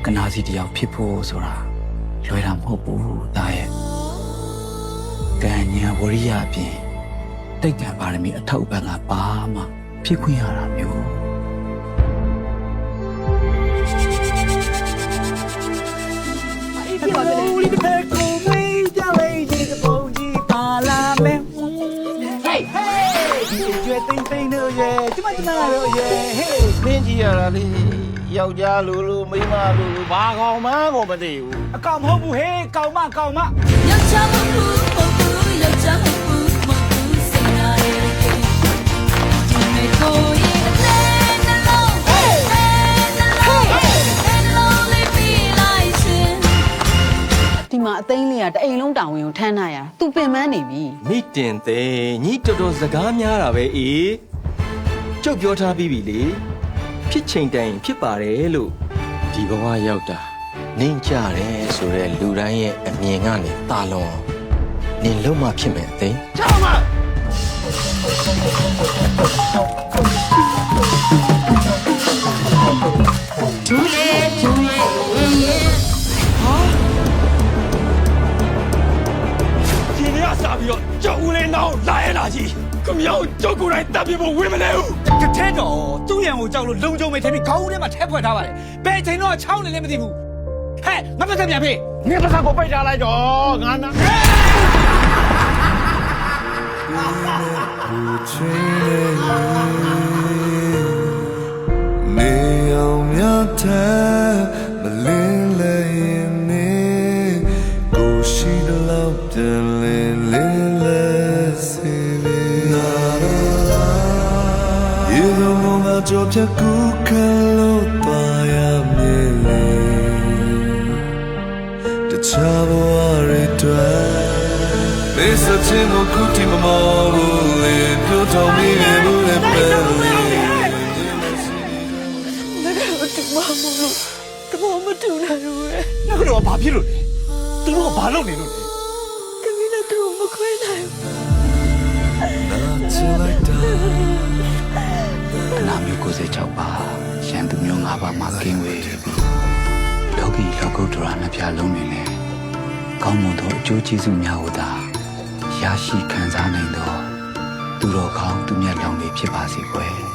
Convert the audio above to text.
ကနာစီတယောက်ဖြစ်ဖို့ဆိုတာလွယ်တာမဟုတ်ဘူးဒါရဲ့ကံညာဝရိယအပြင်တိတ်ကံပါရမီအထောက်အပံ့ကဘာမှဖြစ်ခွင့်ရတာမျိုးဒီပါလေဒီဘက်ကိုမေးကြလေဒီပုံကြီးပါလာမယ်ဟေးဟေးဒီကျွဲတိမ့်တိမ့်တို့ရဲ့ကျမတို့ရဲ့ဟေး မင်းကြီးရတာလေယောက်ျားလူလူမိန်းမလူလူဘာကောင်မှကိုမသိဘူး အကောင်မဟုတ်ဘူးဟေးကောင်မယောက်ျားမဟုတ်ဘူးယောက်ျားမဟုတ်ဘူးစိတ်နာရဲ့ဒီမေကိုရဲ့နဲ့နှလုံးဟေးနှလုံးလေးပြီးလိုက်ရှင် ဒီမှာအသိန်းလေးကတအိမ်လုံးတောင်ဝင်ကိုထမ်းထားရသူပင်ပန်းနေပြီ မိတင်သေးညီတော်တော်စကားများတာပဲအေးကျုပ်ပြောထားပြီးပြီလေဖြစ်ချိန်တိုင်ဖြစ်ပါတယ်လို့ ဒီဘဝရောက်တာနင်းကြတယ်ဆိုတော့လူတိုင်းရဲ့အမြင်ကနေတာလွန်နင်လုံးမဖြစ်မယ်အသိချောင်းမဒူလေရေဒီနေ့အစားပြီးတော့ကြောက်ဦးလေးနောက်လာရလာကြီးခမောင်ကြောက်ကိုယ်တိုင်တပ်ပြဖို့ဝင်မလဲဘူးတထဲတော့သူ့ရံကိုကြောက်လို့လုံကြုံမဲ့ထဲပြီးခေါင်းဦးထဲမှာထဲဖွက်ထားပါတယ်ဘယ်ချိန်တော့ချောင်းနေလဲမသိဘူးဟဲ့ငါပတ်သက်ပြန်ဖေး ငါပါစကိုပိတ်ထားလိုက်တော့ငါနာ နေအောင်မြတ်တဲ့မလင်းလဲရင်နေကိုရှိတဲ့လောက်တည်းလေးလေးလဲစီလေးနာရာရေလုံးမကြောက်ချက်ကူခံလို့ပါရမည်လေတခြားဘဝတွေတွေ့မေစချင်ကိုခုတီမမောဘူးလေပြောတော်မိရဘူးလေပဲလေ ငါကတော့ဘာဖြစ်လို့လဲသူတို့ကဘာလုပ်နေလို့လဲ ကနာမျိုး96ပါရန်သူမျိုး5ပါးမှာကင်းဝေးပြီးလောကီလောကုတ္တရာနှစ်ပြားလုံးနေနဲ့ကောင်းမွန်သောအကျိုးကျေးဇူးများကိုသာရရှိခံစားနိုင်သောသူတော်ကောင်းသူမြတ်လောင်တွေဖြစ်ပါစေကွယ်